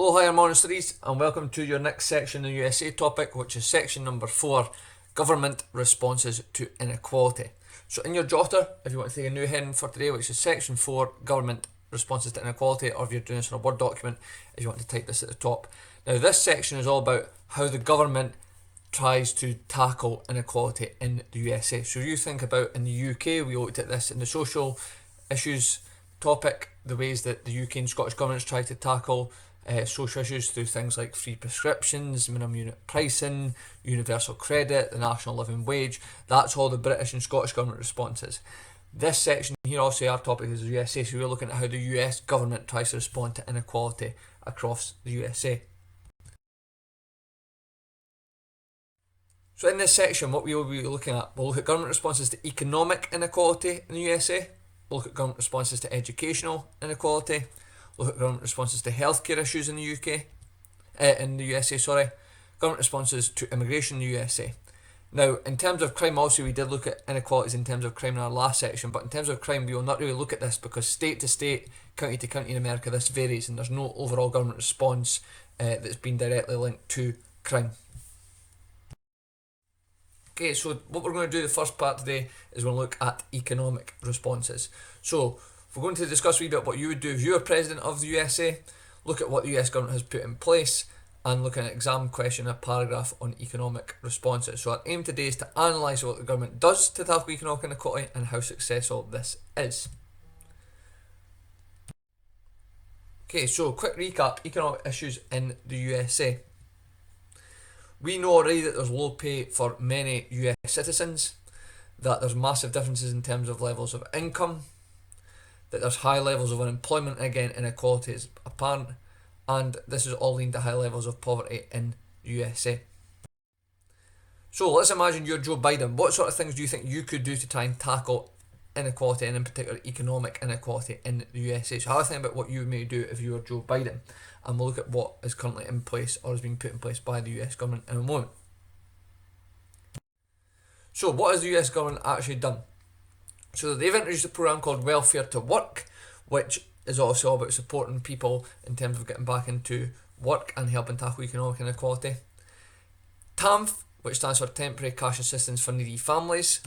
Hello, hi, I'm Monasteries, and welcome to your next section in the USA topic, which is section number 4, Government Responses to Inequality. So in your jotter, if you want to take a new heading for today, which is section 4, Government Responses to Inequality, or if you're doing this in a Word document, if you want to type this at the top. Now this section is all about how the government tries to tackle inequality in the USA. So if you think about in the UK, we looked at this in the social issues topic, the ways that the UK and Scottish governments try to tackle social issues through things like free prescriptions, minimum unit pricing, universal credit, the national living wage. That's all the British and Scottish government responses. This section here, obviously our topic is the USA, so we're looking at how the US government tries to respond to inequality across the USA. So in this section, what we will be looking at, we'll look at government responses to economic inequality in the USA, we'll look at government responses to educational inequality, look at government responses to healthcare issues in the USA, government responses to immigration in the USA. Now, in terms of crime, also we did look at inequalities in terms of crime in our last section, but in terms of crime, we will not really look at this because state to state, county to county in America, this varies, and there's no overall government response that's been directly linked to crime. Okay, so what we're going to do the first part today is we're going to look at economic responses. So we're going to discuss a wee bit what you would do if you were president of the USA, look at what the US government has put in place, and look at an exam question, a paragraph on economic responses. So our aim today is to analyse what the government does to tackle economic inequality and how successful this is. Okay, so quick recap, economic issues in the USA. We know already that there's low pay for many US citizens, that there's massive differences in terms of levels of income, that there's high levels of unemployment, and again inequality is apparent, and this is all leading to high levels of poverty in the USA. So let's imagine you're Joe Biden. What sort of things do you think you could do to try and tackle inequality, and in particular economic inequality in the USA? So have a think about what you may do if you were Joe Biden, and we'll look at what is currently in place or has been put in place by the US government in a moment. So what has the US government actually done? So they've introduced a programme called Welfare to Work, which is also all about supporting people in terms of getting back into work and helping tackle economic inequality. TAMF, which stands for Temporary Cash Assistance for Needy Families.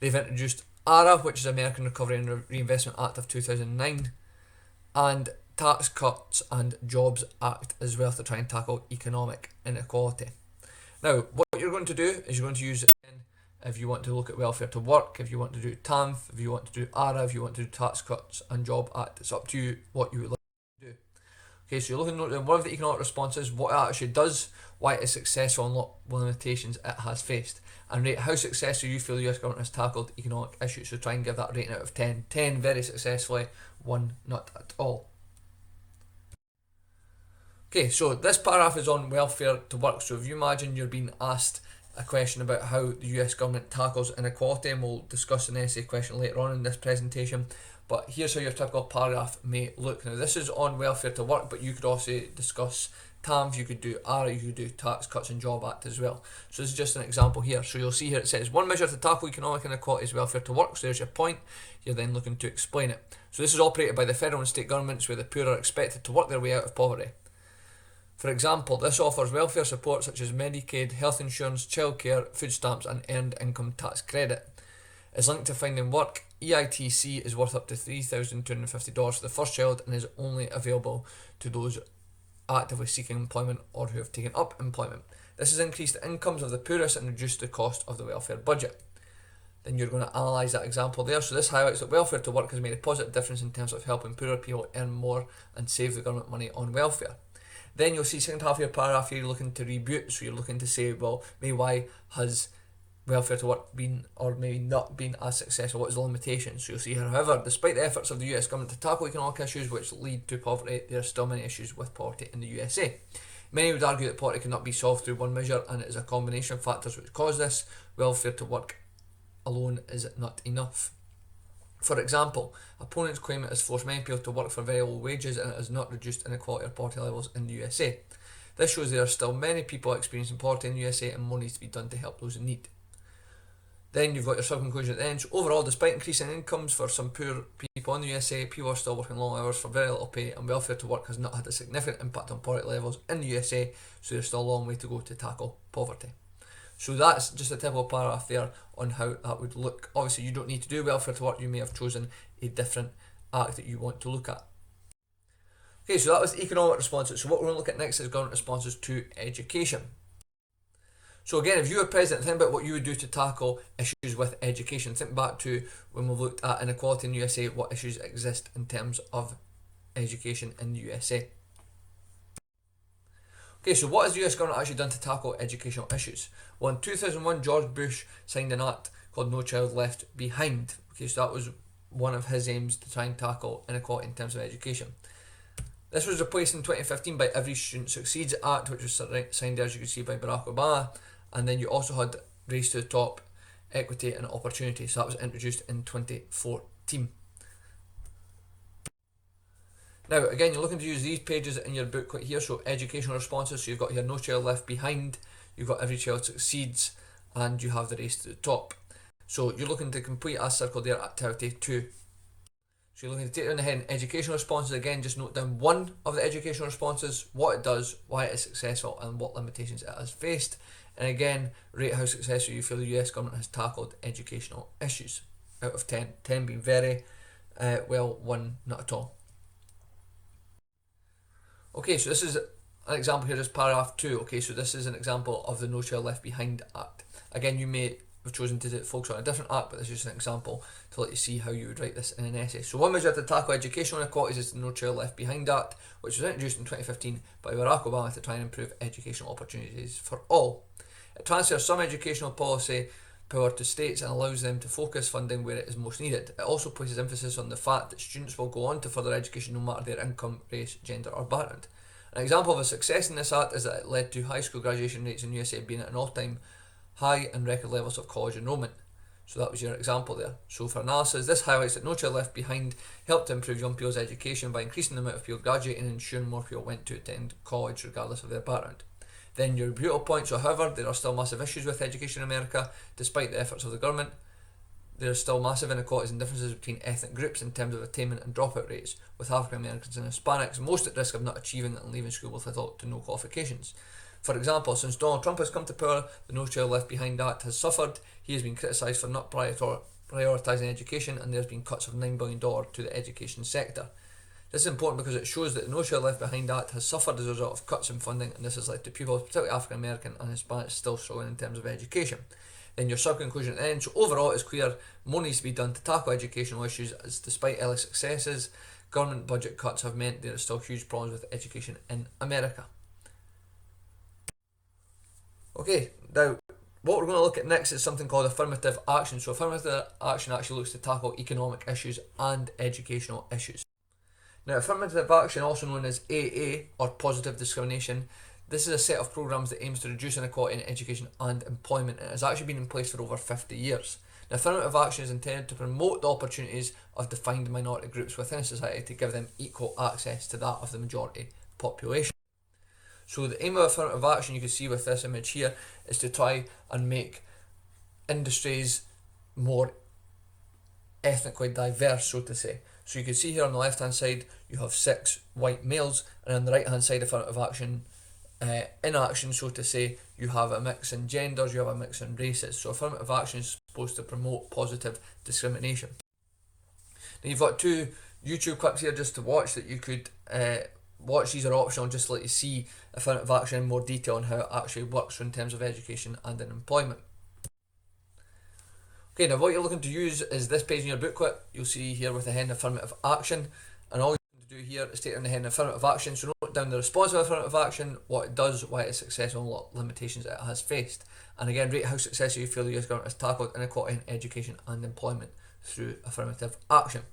They've introduced ARA, which is American Recovery and Reinvestment Act of 2009, and Tax Cuts and Jobs Act as well to try and tackle economic inequality. Now, what you're going to do is you're going to use it if you want to look at Welfare to Work, if you want to do TAMF, if you want to do ARA, if you want to do Tax Cuts and Job Act. It's up to you what you would like to do. Okay, so you're looking at one of the economic responses, what it actually does, why it is successful and what limitations it has faced, and rate how successful you feel the US government has tackled economic issues. So try and give that rating out of 10. 10 very successfully, 1 not at all. Okay, so this paragraph is on welfare to work. So if you imagine you're being asked a question about how the US government tackles inequality, and we'll discuss an essay question later on in this presentation, but here's how your typical paragraph may look. Now this is on welfare to work, but you could also discuss TAMF, you could do ARA, you could do Tax Cuts and Job Act as well. So this is just an example here. So you'll see here it says, one measure to tackle economic inequality is welfare to work. So there's your point. You're then looking to explain it. So this is operated by the federal and state governments where the poor are expected to work their way out of poverty. For example, this offers welfare support such as Medicaid, health insurance, childcare, food stamps and earned income tax credit. It's linked to finding work. EITC is worth up to $3,250 for the first child and is only available to those actively seeking employment or who have taken up employment. This has increased the incomes of the poorest and reduced the cost of the welfare budget. Then you're going to analyse that example there. So this highlights that welfare to work has made a positive difference in terms of helping poorer people earn more and save the government money on welfare. Then you'll see second half of your paragraph here, you're looking to rebut, so you're looking to say, well, maybe why has welfare to work been or maybe not been as successful, what is the limitation? So you'll see here, however, despite the efforts of the US government to tackle economic issues which lead to poverty, there are still many issues with poverty in the USA. Many would argue that poverty cannot be solved through one measure and it is a combination of factors which cause this. Welfare to work alone is not enough. For example, opponents claim it has forced many people to work for very low wages and it has not reduced inequality or poverty levels in the USA. This shows there are still many people experiencing poverty in the USA and more needs to be done to help those in need. Then you've got your sub-conclusion at the end. So overall, despite increasing incomes for some poor people in the USA, people are still working long hours for very little pay, and welfare to work has not had a significant impact on poverty levels in the USA, so there's still a long way to go to tackle poverty. So that's just a typical paragraph there on how that would look. Obviously, you don't need to do welfare to work, you may have chosen a different act that you want to look at. Okay, so that was economic responses. So what we're going to look at next is government responses to education. So again, if you were president, think about what you would do to tackle issues with education. Think back to when we looked at inequality in the USA, what issues exist in terms of education in the USA. Okay, so what has the US government actually done to tackle educational issues? Well, in 2001, George Bush signed an act called No Child Left Behind. Okay, so that was one of his aims to try and tackle inequality in terms of education. This was replaced in 2015 by Every Student Succeeds Act, which was signed, as you can see, by Barack Obama. And then you also had Race to the Top, Equity and Opportunity. So that was introduced in 2014. Now, again, you're looking to use these pages in your booklet here. So educational responses. So you've got here No Child Left Behind. You've got Every Child Succeeds. And you have the Race to the Top. So you're looking to complete a circle there, activity 2. So you're looking to take down the heading educational responses. Again, just note down one of the educational responses, what it does, why it is successful, and what limitations it has faced. And again, rate how successful you feel the US government has tackled educational issues. Out of 10. 10 being very well, 1 not at all. Okay, so this is an example here, this paragraph 2. Okay, so this is an example of the No Child Left Behind Act. Again, you may have chosen to focus on a different act, but this is just an example to let you see how you would write this in an essay. So one measure to tackle educational inequalities is the No Child Left Behind Act, which was introduced in 2015 by Barack Obama to try and improve educational opportunities for all. It transfers some educational policy power to states and allows them to focus funding where it is most needed. It also places emphasis on the fact that students will go on to further education no matter their income, race, gender or background. An example of a success in this act is that it led to high school graduation rates in the USA being at an all-time high and record levels of college enrolment. So that was your example there. So for analysis, this highlights that No Child Left Behind helped to improve young people's education by increasing the amount of people graduating and ensuring more people went to attend college regardless of their background. Then your rebuttal point. So however, there are still massive issues with education in America. Despite the efforts of the government, there are still massive inequalities and differences between ethnic groups in terms of attainment and dropout rates, with African Americans and Hispanics most at risk of not achieving and leaving school with little to no qualifications. For example, since Donald Trump has come to power, the No Child Left Behind Act has suffered. He has been criticised for not prioritising education, and there has been cuts of $9 billion to the education sector. This is important because it shows that the No Child Left Behind Act has suffered as a result of cuts in funding, and this has led to pupils, particularly African American and Hispanics, still struggling in terms of education. Then your sub-conclusion at the end. So overall, it's clear more needs to be done to tackle educational issues, as despite early successes, government budget cuts have meant there are still huge problems with education in America. Okay, now what we're going to look at next is something called affirmative action. So affirmative action actually looks to tackle economic issues and educational issues. Now, affirmative action, also known as AA or positive discrimination, this is a set of programs that aims to reduce inequality in education and employment, and it has actually been in place for over 50 years. Now, affirmative action is intended to promote the opportunities of defined minority groups within society to give them equal access to that of the majority population. So the aim of affirmative action, you can see with this image here, is to try and make industries more ethnically diverse, so to say. So you can see here on the left hand side you have 6 white males, and on the right hand side affirmative action, in action, so to say, you have a mix in genders, you have a mix in races. So affirmative action is supposed to promote positive discrimination. Now you've got 2 YouTube clips here just to watch that you could watch. These are optional just to let you see affirmative action in more detail and how it actually works in terms of education and in employment. Okay, now what you're looking to use is this page in your booklet. You'll see here with the heading affirmative action, and all you need to do here is take down the heading affirmative action. So note down the response of affirmative action, what it does, why it's successful, and what limitations it has faced. And again, rate how successful you feel the US government has tackled inequality in education and employment through affirmative action.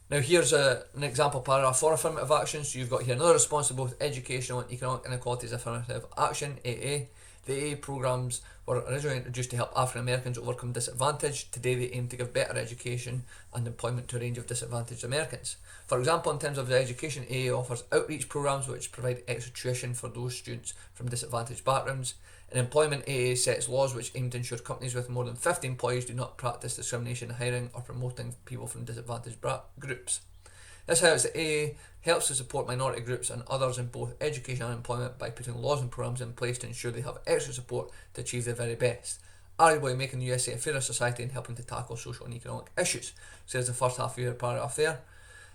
Now here's an example paragraph for affirmative action. So you've got here another response to both educational and economic inequalities, affirmative action, AA. The AA programs were originally introduced to help African Americans overcome disadvantage. Today they aim to give better education and employment to a range of disadvantaged Americans. For example, in terms of the education, AA offers outreach programs which provide extra tuition for those students from disadvantaged backgrounds. In employment, AA sets laws which aim to ensure companies with more than 50 employees do not practice discrimination in hiring or promoting people from disadvantaged groups. This highlights that AA helps to support minority groups and others in both education and employment by putting laws and programs in place to ensure they have extra support to achieve their very best, arguably making the USA a fairer society and helping to tackle social and economic issues. So there's the first half of your paragraph there.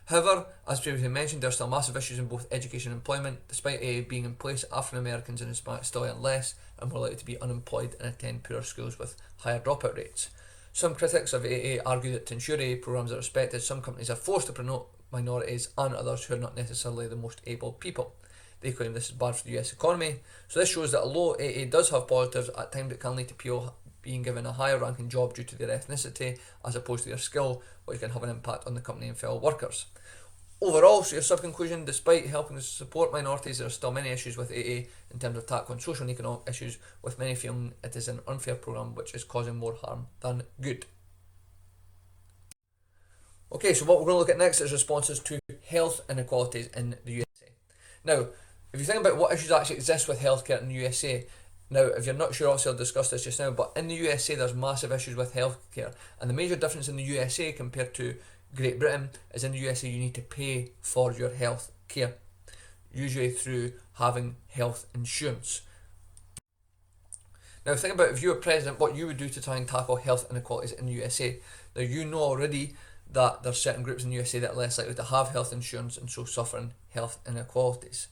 However, as previously mentioned, there are still massive issues in both education and employment. Despite AA being in place, African Americans and Hispanics still earn less and more likely to be unemployed and attend poorer schools with higher dropout rates. Some critics of AA argue that to ensure AA programs are respected, some companies are forced to promote minorities and others who are not necessarily the most able people. They claim this is bad for the US economy. So this shows that although AA does have positives, at times it can lead to people being given a higher ranking job due to their ethnicity as opposed to their skill, which can have an impact on the company and fellow workers. Overall, so your sub-conclusion, despite helping to support minorities, there are still many issues with AA in terms of tackling social and economic issues, with many feeling it is an unfair programme which is causing more harm than good. Okay, so what we're going to look at next is responses to health inequalities in the USA. Now, if you think about what issues actually exist with healthcare in the USA, now if you're not sure, obviously I'll discuss this just now, but in the USA there's massive issues with healthcare, and the major difference in the USA compared to Great Britain is in the USA you need to pay for your health care, usually through having health insurance. Now think about if you were president, what you would do to try and tackle health inequalities in the USA. Now you know already that there's certain groups in the USA that are less likely to have health insurance and so suffering health inequalities.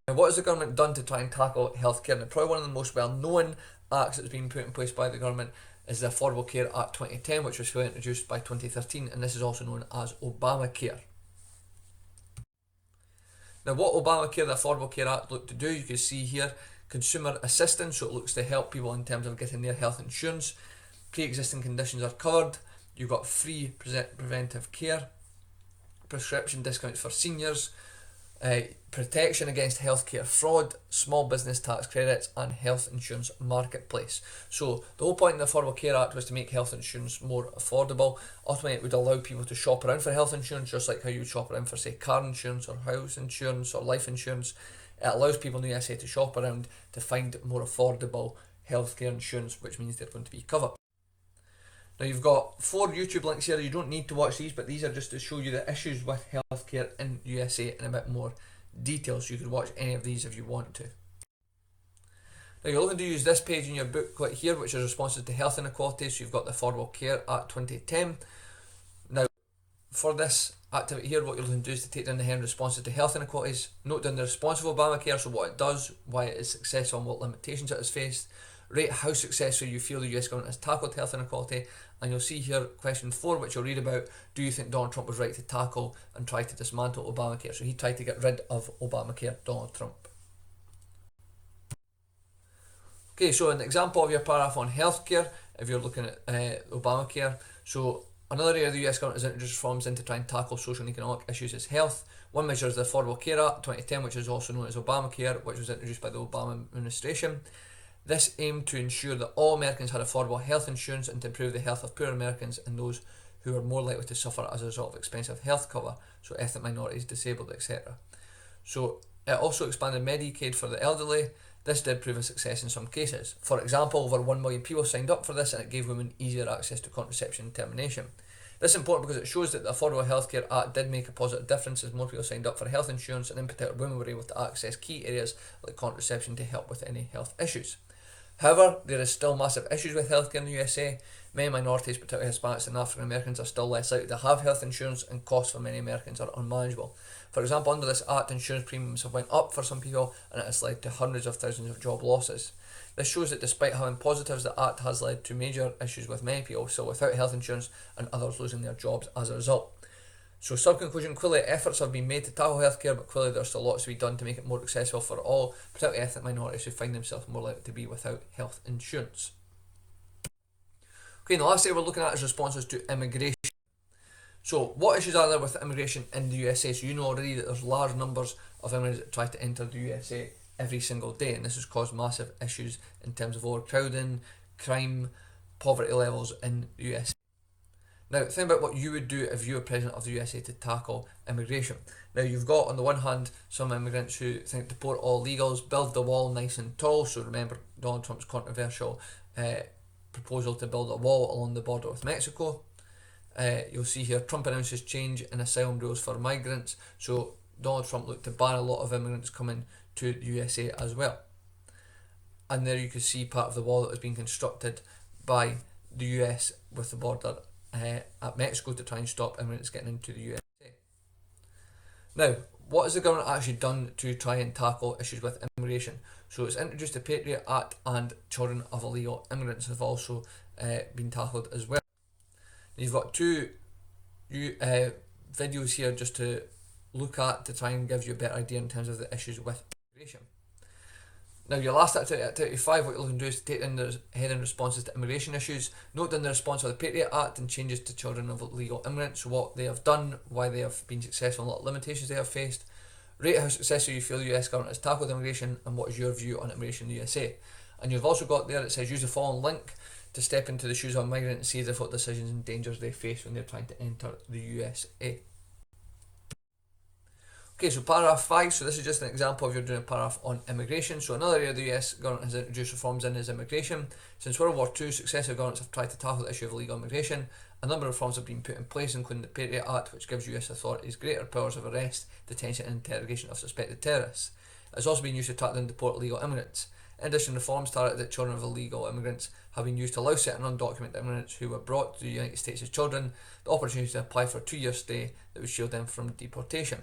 Now what has the government done to try and tackle healthcare? Now probably one of the most well known acts that's been put in place by the government is the Affordable Care Act 2010, which was fully introduced by 2013, and this is also known as Obamacare. Now what Obamacare, the Affordable Care Act, looked to do, you can see here, consumer assistance, so it looks to help people in terms of getting their health insurance. Pre-existing conditions are covered, you've got free preventive care, prescription discounts for seniors, protection against healthcare fraud, small business tax credits, and health insurance marketplace. So the whole point of the Affordable Care Act was to make health insurance more affordable. Ultimately it would allow people to shop around for health insurance, just like how you would shop around for, say, car insurance or house insurance or life insurance. It allows people in the USA to shop around to find more affordable healthcare insurance, which means they're going to be covered. Now you've got 4 YouTube links here. You don't need to watch these, but these are just to show you the issues with healthcare in USA in a bit more detail, so you could watch any of these if you want to. Now you're looking to use this page in your booklet here, which is responses to health inequalities. So you've got the Affordable Care Act 2010. Now for this activity here, what you're looking to do is to take down the heading responses to health inequalities, note down the response of Obamacare, so what it does, why it is successful and what limitations it has faced, rate how successful you feel the US government has tackled health inequality, and you'll see here question 4, which you'll read about, do you think Donald Trump was right to tackle and try to dismantle Obamacare? So he tried to get rid of Obamacare, Donald Trump. Okay, so an example of your paragraph on healthcare, if you're looking at Obamacare, so another area the US government has introduced reforms in to try and tackle social and economic issues is health. One measure is the Affordable Care Act 2010, which is also known as Obamacare, which was introduced by the Obama administration. This aimed to ensure that all Americans had affordable health insurance and to improve the health of poor Americans and those who are more likely to suffer as a result of expensive health cover, so ethnic minorities, disabled, etc. So it also expanded Medicaid for the elderly. This did prove a success in some cases. For example, over 1 million people signed up for this, and it gave women easier access to contraception and termination. This is important because it shows that the Affordable Healthcare Act did make a positive difference as more people signed up for health insurance, and in particular women were able to access key areas like contraception to help with any health issues. However, there is still massive issues with healthcare in the USA. Many minorities, particularly Hispanics and African Americans, are still less likely to have health insurance, and costs for many Americans are unmanageable. For example, under this Act, insurance premiums have went up for some people, and it has led to hundreds of thousands of job losses. This shows that despite having positives, the Act has led to major issues with many people still without health insurance, and others losing their jobs as a result. So sub-conclusion, clearly efforts have been made to tackle healthcare, but clearly there's still lots to be done to make it more accessible for all, particularly ethnic minorities who find themselves more likely to be without health insurance. Okay, and the last area we're looking at is responses to immigration. So what issues are there with immigration in the USA? So you know already that there's large numbers of immigrants that try to enter the USA every single day, and this has caused massive issues in terms of overcrowding, crime, poverty levels in the USA. Now, think about what you would do if you were president of the USA to tackle immigration. Now, you've got on the one hand some immigrants who think deport all illegals, build the wall nice and tall. So remember Donald Trump's controversial proposal to build a wall along the border with Mexico. You'll see here Trump announces change in asylum rules for migrants. So Donald Trump looked to ban a lot of immigrants coming to the USA as well. And there you can see part of the wall that was being constructed by the US with the border at Mexico to try and stop immigrants getting into the USA. Now, what has the government actually done to try and tackle issues with immigration? So it's introduced the Patriot Act, and children of illegal immigrants have also been tackled as well. You've got two videos here just to look at to try and give you a better idea in terms of the issues with immigration. Now, your last activity, activity 5, what you're looking to do is to take in the heading responses to immigration issues. Note down the response of the Patriot Act and changes to children of illegal immigrants, what they have done, why they have been successful, and what limitations they have faced. Rate how successful you feel the US government has tackled immigration, and what is your view on immigration in the USA. And you've also got there, it says use the following link to step into the shoes of a migrant and see the what decisions and dangers they face when they're trying to enter the USA. Okay, so paragraph 5, so this is just an example of you're doing a paragraph on immigration. So another area the US government has introduced reforms in is immigration. Since World War II, successive governments have tried to tackle the issue of illegal immigration. A number of reforms have been put in place, including the Patriot Act, which gives US authorities greater powers of arrest, detention and interrogation of suspected terrorists. It has also been used to track down and deport illegal immigrants. In addition, reforms targeted at children of illegal immigrants have been used to allow certain undocumented immigrants who were brought to the United States as children the opportunity to apply for a 2-year stay that would shield them from deportation.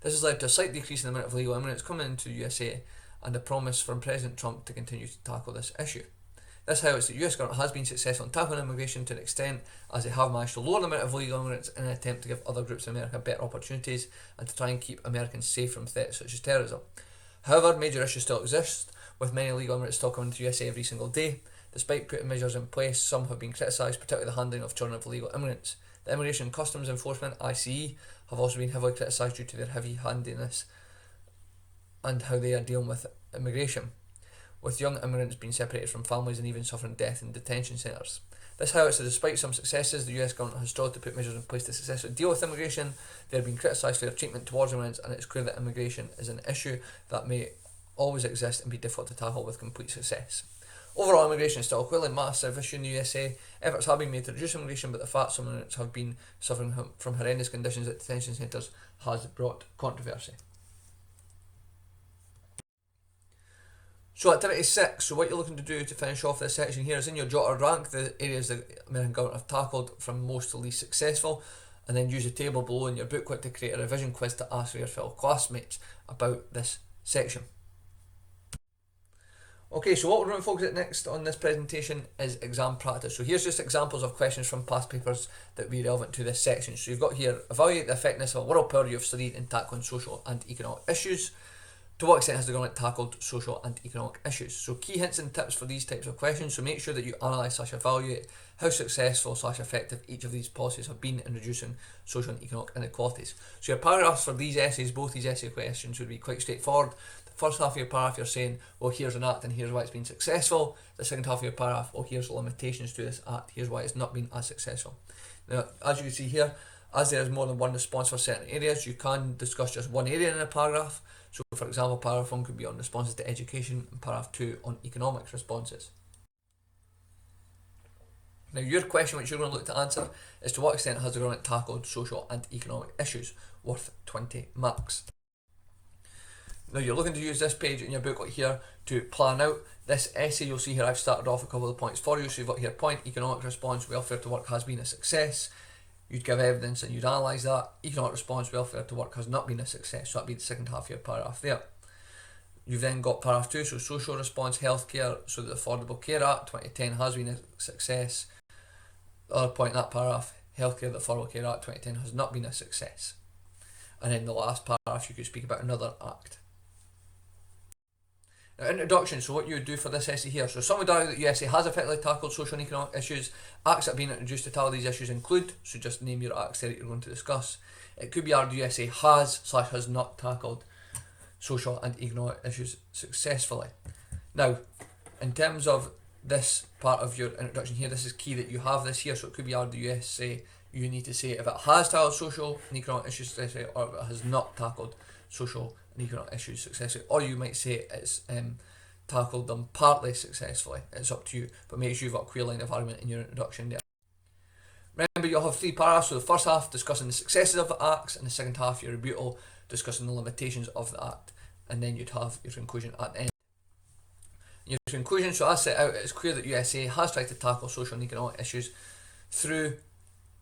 This has led to a slight decrease in the amount of illegal immigrants coming into the USA and a promise from President Trump to continue to tackle this issue. This highlights that the US government has been successful in tackling immigration to an extent, as they have managed to lower the amount of illegal immigrants in an attempt to give other groups in America better opportunities and to try and keep Americans safe from threats such as terrorism. However, major issues still exist, with many illegal immigrants still coming to the USA every single day. Despite putting measures in place, some have been criticised, particularly the handling of children of illegal immigrants. The Immigration and Customs Enforcement, ICE, have also been heavily criticised due to their heavy-handedness and how they are dealing with immigration, with young immigrants being separated from families and even suffering death in detention centres. This highlights that despite some successes, the US government has struggled to put measures in place to successfully deal with immigration. They have been criticised for their treatment towards immigrants, and it's clear that immigration is an issue that may always exist and be difficult to tackle with complete success. Overall, immigration is still a clearly massive issue in the USA. Efforts have been made to reduce immigration, but the fact some immigrants have been suffering from horrendous conditions at detention centres has brought controversy. So activity 6, so what you're looking to do to finish off this section here is in your jot or rank the areas that the American government have tackled from most to least successful, and then use the table below in your booklet to create a revision quiz to ask your fellow classmates about this section. Okay, so what we're going to focus on next on this presentation is exam practice. So here's just examples of questions from past papers that would be relevant to this section. So you've got here, evaluate the effectiveness of a world power you've studied in tackling social and economic issues. To what extent has the government tackled social and economic issues? So key hints and tips for these types of questions. So make sure that you analyse/evaluate how successful/effective each of these policies have been in reducing social and economic inequalities. So your paragraphs for these essays, both these essay questions, would be quite straightforward. The first half of your paragraph you're saying, well, here's an act and here's why it's been successful. The second half of your paragraph, well, here's the limitations to this act, here's why it's not been as successful. Now, as you can see here, as there is more than one response for certain areas, you can discuss just one area in a paragraph. So for example, paragraph 1 could be on responses to education and paragraph 2 on economics responses. Now your question which you're going to look to answer is to what extent has the government tackled social and economic issues, worth 20 marks. Now you're looking to use this page in your booklet here to plan out this essay. You'll see here I've started off a couple of points for you. So you've got here point, economic response, welfare to work has been a success. You'd give evidence and you'd analyse that. Economic response, welfare to work has not been a success. So that'd be the second half of your paragraph there. You've then got paragraph 2, so social response, healthcare, so the Affordable Care Act 2010 has been a success. The other point in that paragraph, healthcare, the Affordable Care Act 2010 has not been a success. And then the last paragraph you could speak about another act. Now, introduction, so what you would do for this essay here. So some would argue that the USA has effectively tackled social and economic issues. Acts that have been introduced to tackle these issues include, so just name your acts there that you're going to discuss. It could be argued the USA has/has not tackled social and economic issues successfully. Now, in terms of this part of your introduction here, this is key that you have this here, so it could be hard the US say you need to say if it has tackled social and economic issues successfully or if it has not tackled social and economic issues successfully, or you might say it's tackled them partly successfully. It's up to you, but make sure you've got a clear line of argument in your introduction there. Remember, you'll have 3 paragraphs, so the first half discussing the successes of the acts, and the second half your rebuttal discussing the limitations of the act, and then you'd have your conclusion at the end. In your conclusion, so as set out, it's clear that USA has tried to tackle social and economic issues through,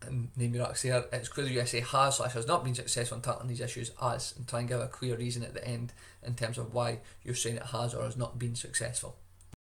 and name your acts there, it's clear the USA has not been successful in tackling these issues and try and give a clear reason at the end in terms of why you're saying it has or has not been successful.